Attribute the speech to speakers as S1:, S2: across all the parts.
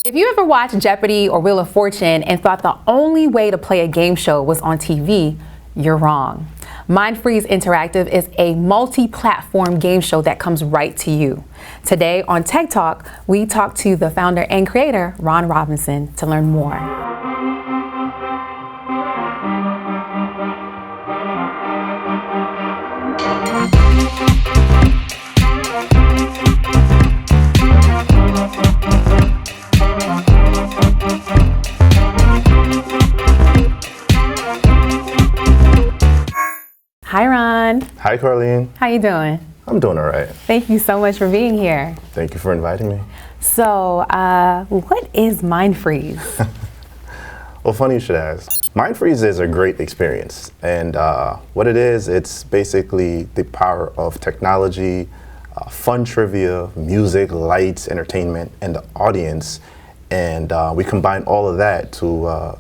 S1: If you ever watched Jeopardy or Wheel of Fortune and thought the only way to play a game show was on TV, you're wrong. Mindfreeze Interactive is a multi-platform game show that comes right to you. Today on Tech Talk, we talk to the founder and creator, Ron Robinson, to learn more. Hi, Ron.
S2: Hi, Karleen.
S1: How you doing?
S2: I'm doing all right.
S1: Thank you so much for being here.
S2: Thank you for inviting me.
S1: So, what is mindfreeze?
S2: Well, funny you should ask. Mindfreeze is a great experience. And what it is, it's basically the power of technology, fun trivia, music, lights, entertainment, and the audience. And we combine all of that to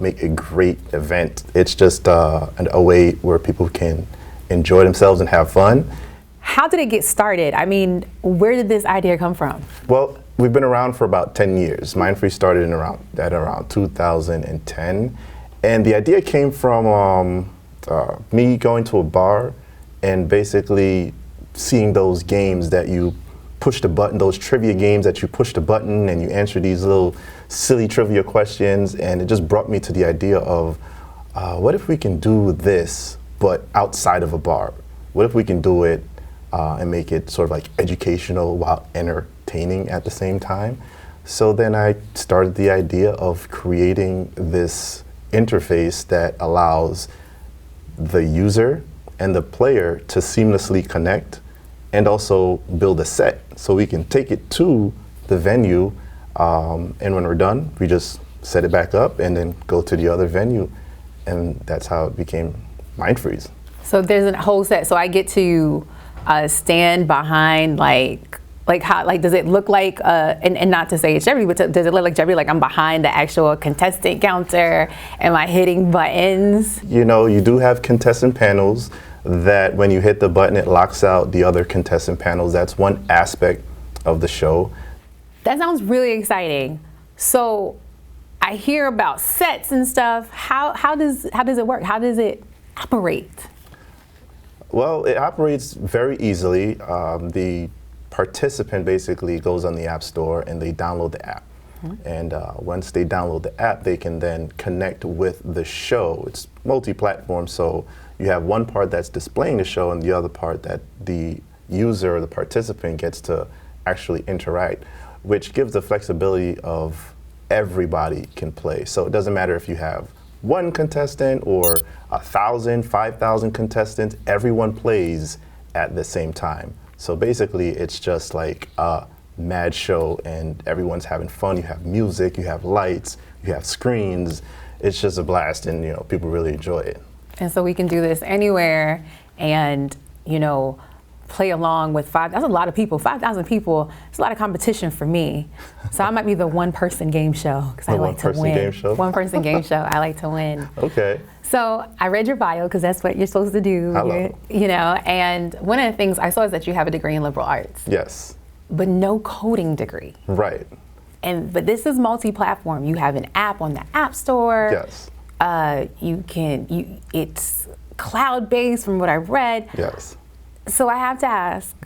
S2: make a great event. It's just a way where people can enjoy themselves and have fun.
S1: How did it get started? I mean, where did this idea come from?
S2: Well, we've been around for about 10 years. Mindfreeze started at around 2010. And the idea came from me going to a bar and basically seeing those games that you push the button, those trivia games that you push the button and you answer these little silly trivia questions, and it just brought me to the idea of what if we can do this but outside of a bar? What if we can do it and make it sort of like educational while entertaining at the same time? So then I started the idea of creating this interface that allows the user and the player to seamlessly connect and also build a set so we can take it to the venue, and when we're done, we just set it back up and then go to the other venue, and that's how it became Mindfreeze.
S1: So there's a whole set. So I get to stand behind like how, like, does it look like and not to say it's Jeopardy, but does it look like Jeopardy? Like I'm behind the actual contestant counter? Am I hitting buttons?
S2: You know, you do have contestant panels that when you hit the button, it locks out the other contestant panels. That's one aspect of the show.
S1: That sounds really exciting. So I hear about sets and stuff. How does it work? How does it operate?
S2: Well, it operates very easily. The participant basically goes on the App Store and they download the app. Mm-hmm. And once they download the app, they can then connect with the show. It's multi-platform, so you have one part that's displaying the show and the other part that the user or the participant gets to actually interact, which gives the flexibility of everybody can play. So it doesn't matter if you have one contestant or 1,000, 5,000 contestants, everyone plays at the same time. So basically it's just like a mad show and everyone's having fun. You have music, you have lights, you have screens. It's just a blast and people really enjoy it.
S1: And so we can do this anywhere and, play along with that's a lot of people, 5,000 people. It's a lot of competition for me. So I might be the one-person game show because I like to win.
S2: Game show?
S1: One-person game show. I like to win.
S2: Okay.
S1: So I read your bio because that's what you're supposed to do.
S2: Hello.
S1: And one of the things I saw is that you have a degree in liberal arts.
S2: Yes.
S1: But no coding degree.
S2: Right.
S1: But this is multi-platform. You have an app on the App Store.
S2: Yes.
S1: It's cloud-based from what I've read.
S2: Yes.
S1: So I have to ask,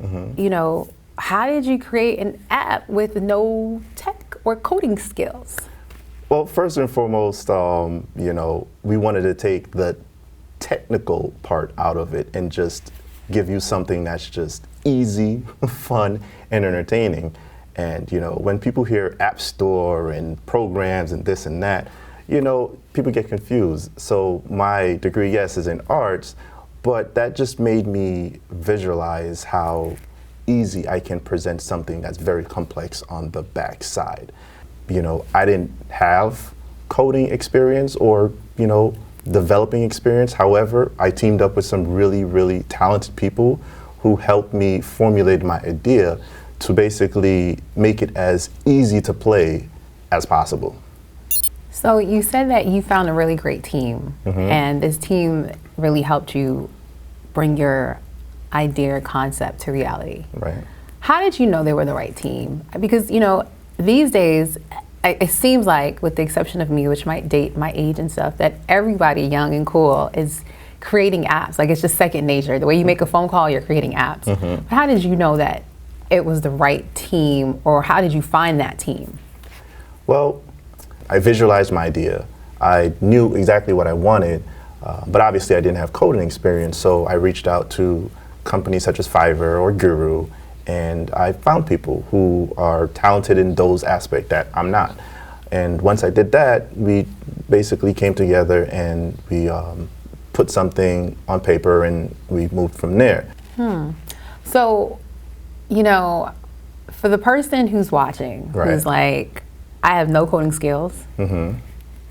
S1: how did you create an app with no tech or coding skills?
S2: Well, first and foremost, we wanted to take the technical part out of it and just give you something that's just easy, fun, and entertaining. And, when people hear App Store and programs and this and that, people get confused. So my degree, yes, is in arts, but that just made me visualize how easy I can present something that's very complex on the back side. I didn't have coding experience or, developing experience. However, I teamed up with some really, really talented people who helped me formulate my idea to basically make it as easy to play as possible.
S1: So you said that you found a really great team, and this team really helped you bring your idea or concept to reality.
S2: Right.
S1: How did you know they were the right team? Because, these days, it seems like, with the exception of me, which might date my age and stuff, that everybody young and cool is creating apps. Like, it's just second nature. The way you make a phone call, you're creating apps.
S2: Mm-hmm.
S1: How did you know that it was the right team, or how did you find that team?
S2: Well, I visualized my idea. I knew exactly what I wanted, but obviously I didn't have coding experience, so I reached out to companies such as Fiverr or Guru, and I found people who are talented in those aspects that I'm not. And once I did that, we basically came together and we put something on paper and we moved from there.
S1: So, you know, for the person who's watching,
S2: Right.
S1: who's like, I have no coding skills.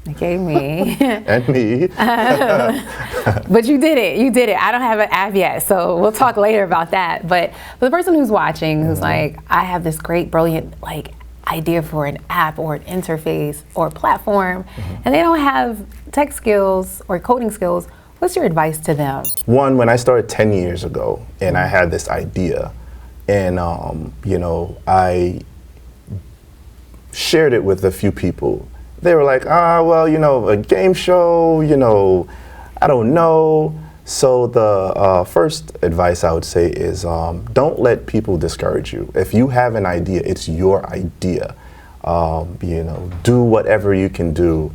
S1: Okay, me.
S2: And me.
S1: But you did it. You did it. I don't have an app yet, so we'll talk later about that. But for the person who's watching, who's like, I have this great, brilliant, like, idea for an app or an interface or a platform, and they don't have tech skills or coding skills, what's your advice to them?
S2: One, when I started 10 years ago and I had this idea, and you know, I shared it with a few people. They were like, well, you know, a game show, you know, I don't know. So the first advice I would say is don't let people discourage you. If you have an idea, it's your idea. You know, do whatever you can do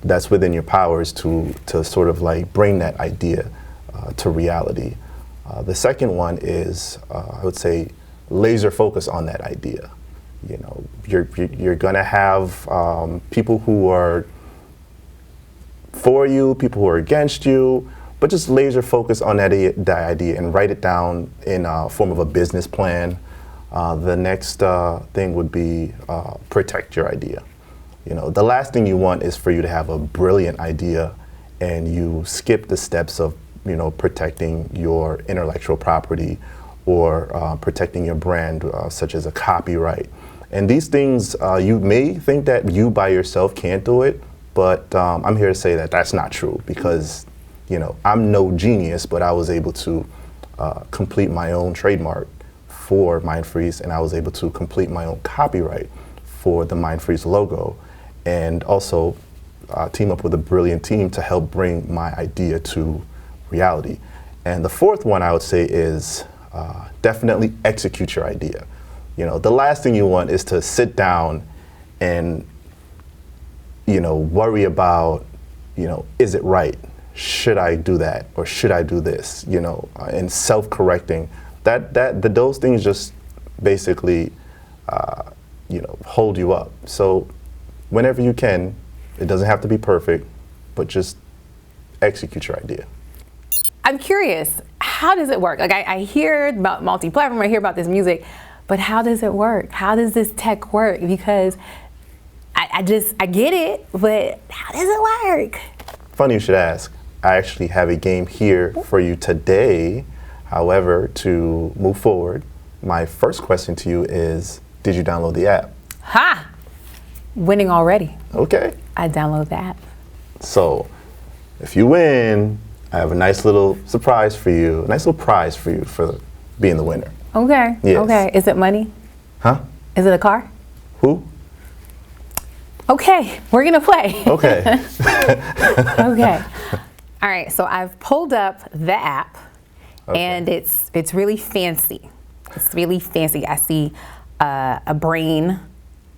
S2: that's within your powers to sort of like bring that idea to reality. The second one is, I would say, laser focus on that idea. You know, you're gonna have people who are for you, people who are against you, but just laser focus on that idea and write it down in a form of a business plan. The next thing would be protect your idea. You know, the last thing you want is for you to have a brilliant idea and you skip the steps of, you know, protecting your intellectual property or protecting your brand, such as a copyright. And these things, you may think that you by yourself can't do it, but I'm here to say that that's not true because, you know, I'm no genius, but I was able to complete my own trademark for MindFreeze, and I was able to complete my own copyright for the MindFreeze logo, and also team up with a brilliant team to help bring my idea to reality. And the fourth one I would say is definitely execute your idea. You know, the last thing you want is to sit down and, you know, worry about, you know, is it right? Should I do that? Or should I do this? You know, and self-correcting. Those things just basically, you know, hold you up. So whenever you can, it doesn't have to be perfect, but just execute your idea.
S1: I'm curious, how does it work? Like, I hear about multi-platform, I hear about this music, but how does it work? How does this tech work? Because I get it, but how does it work?
S2: Funny you should ask. I actually have a game here for you today. However, to move forward, my first question to you is, did you download the app?
S1: Ha! Winning already.
S2: Okay.
S1: I download the app.
S2: So, if you win, I have a nice little surprise for you, a nice little prize for you for being the winner.
S1: Okay.
S2: Yes.
S1: Okay. Is it money?
S2: Huh?
S1: Is it a car?
S2: Who?
S1: Okay, we're gonna play.
S2: Okay.
S1: Okay. All right, so I've pulled up the app,
S2: Okay.
S1: and it's really fancy. It's really fancy. I see a brain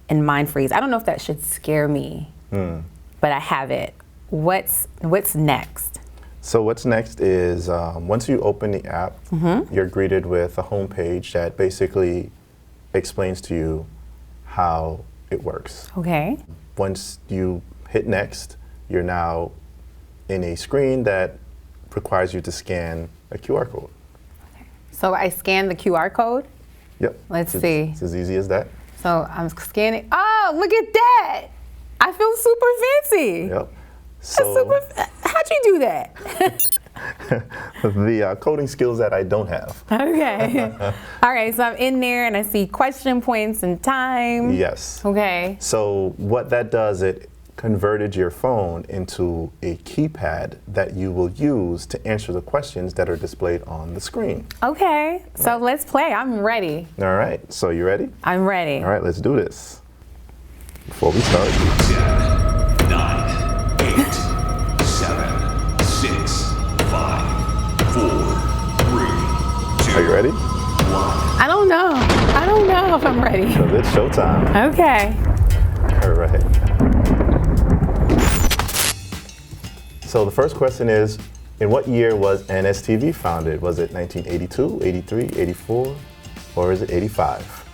S1: and mind freeze. I don't know if that should scare me, but I have it. What's next?
S2: So what's next is once you open the app, you're greeted with a home page that basically explains to you how it works.
S1: Okay.
S2: Once you hit next, you're now in a screen that requires you to scan a QR code.
S1: So I scan the QR code.
S2: Yep.
S1: Let's see.
S2: It's as easy as that.
S1: So I'm scanning. Oh, look at that! I feel super fancy.
S2: Yep.
S1: That's
S2: So
S1: how'd you do that?
S2: the coding skills that I don't have.
S1: Okay. All right, so I'm in there and I see question points and time.
S2: Yes.
S1: Okay.
S2: So what that does, it converted your phone into a keypad that you will use to answer the questions that are displayed on the screen.
S1: Okay, so let's play. I'm ready.
S2: All right, so you ready?
S1: I'm ready.
S2: All right, let's do this. Before we start.
S3: 10, 9, 8, 7, 6, 5, 4, 3, 2.
S2: Are you ready?
S3: 1.
S1: I don't know if I'm ready.
S2: So it's showtime.
S1: Okay.
S2: All right. So the first question is, in what year was NSTV founded? Was it 1982, 83, 84, or is it 85?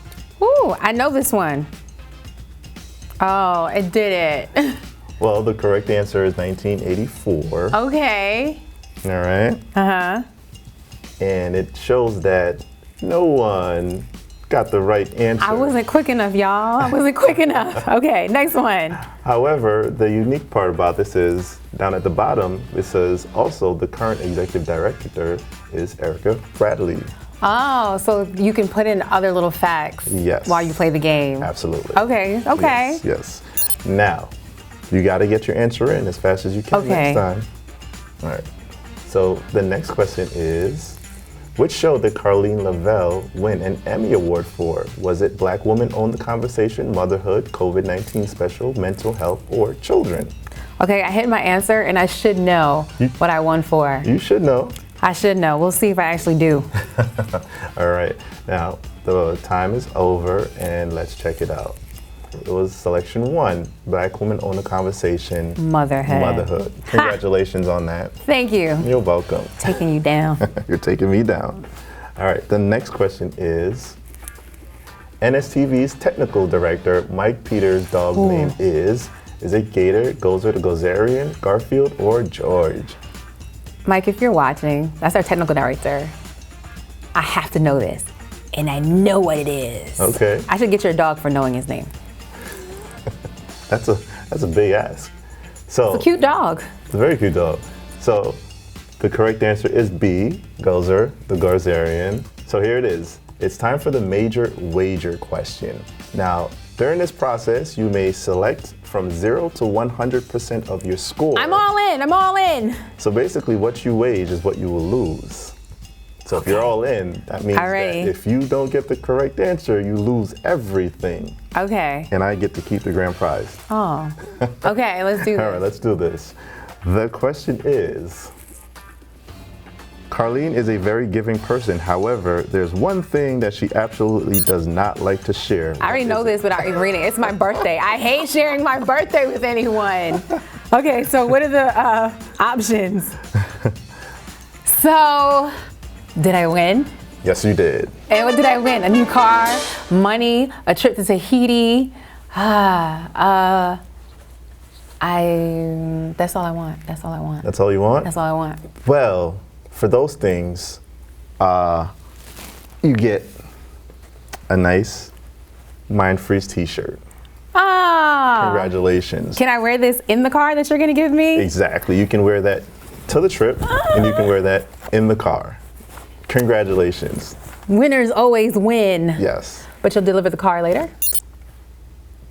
S1: Ooh, I know this one. Oh, it did it.
S2: Well, the correct answer is 1984.
S1: Okay.
S2: All right.
S1: Uh-huh.
S2: And it shows that no one got the right answer.
S1: I wasn't quick enough, y'all. I wasn't quick enough. Okay, next one.
S2: However, the unique part about this is down at the bottom, it says also the current executive director is Erica Bradley.
S1: Oh, so you can put in other little facts while you play the game.
S2: Absolutely.
S1: Okay, okay.
S2: Yes. Now, you got to get your answer in as fast as you can next time. All right. So the next question is, which show did Karleen Leveille win an Emmy Award for? Was it Black Women Own the Conversation, Motherhood, COVID-19 Special, Mental Health, or Children?
S1: Okay, I hit my answer and I should know what I won for.
S2: You should know.
S1: I should know. We'll see if I actually do.
S2: All right. Now, the time is over and let's check it out. It was selection 1, Black Women Own the Conversation,
S1: Motherhood.
S2: Congratulations on that.
S1: Thank you.
S2: You're welcome.
S1: Taking you down.
S2: You're taking me down. All right, the next question is, NSTV's technical director, Mike Peters' dog's name is it Gator, Gozer the Gozerian, Garfield, or George?
S1: Mike, if you're watching, that's our technical director. I have to know this, and I know what it is.
S2: Okay.
S1: I should get your dog for knowing his name.
S2: That's a big ask. So
S1: It's a cute dog.
S2: It's a very cute dog. So the correct answer is B, Gozer the Gozerian. So here it is. It's time for the major wager question. Now, during this process, you may select from 0 to 100% of your score.
S1: I'm all in. I'm all in.
S2: So basically, what you wage is what you will lose. So if you're all in, that means that if you don't get the correct answer, you lose everything.
S1: Okay.
S2: And I get to keep the grand prize.
S1: Oh. Okay, let's do this.
S2: All right, let's do this. The question is, Karleen is a very giving person. However, there's one thing that she absolutely does not like to share.
S1: I already know this without even reading it. It's my birthday. I hate sharing my birthday with anyone. Okay, so what are the options? So, did I win?
S2: Yes, you did.
S1: And what did I win? A new car, money, a trip to Tahiti. That's all I want. That's all I want.
S2: That's all you want?
S1: That's all I want.
S2: Well, for those things, you get a nice Mind Freeze t-shirt.
S1: Ah.
S2: Congratulations.
S1: Can I wear this in the car that you're gonna give me?
S2: Exactly. You can wear that to the trip and you can wear that in the car. Congratulations.
S1: Winners always win.
S2: Yes.
S1: But you'll deliver the car later?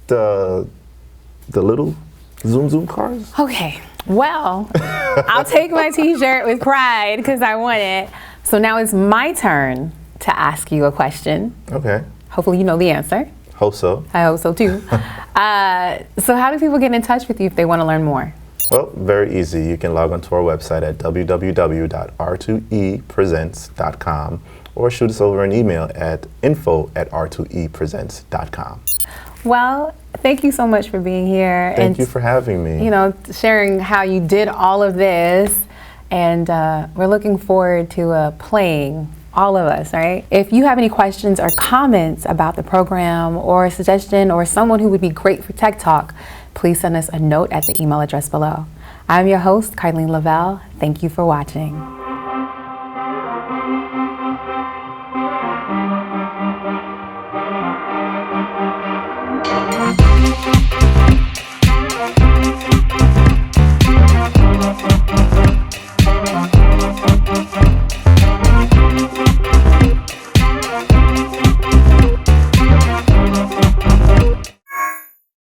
S2: The little Zoom cars?
S1: Okay. Well, I'll take my t-shirt with pride because I won it. So now it's my turn to ask you a question.
S2: Okay.
S1: Hopefully you know the answer.
S2: Hope so.
S1: I hope so too. So how do people get in touch with you if they want to learn more?
S2: Well, very easy. You can log onto our website at www.r2epresents.com or shoot us over an email at info@r2epresents.com.
S1: Well, thank you so much for being here.
S2: Thank you for having me.
S1: You know, sharing how you did all of this. And we're looking forward to playing, all of us, right? If you have any questions or comments about the program or a suggestion or someone who would be great for Tech Talk, please send us a note at the email address below. I'm your host, Karleen Leveille. Thank you for watching.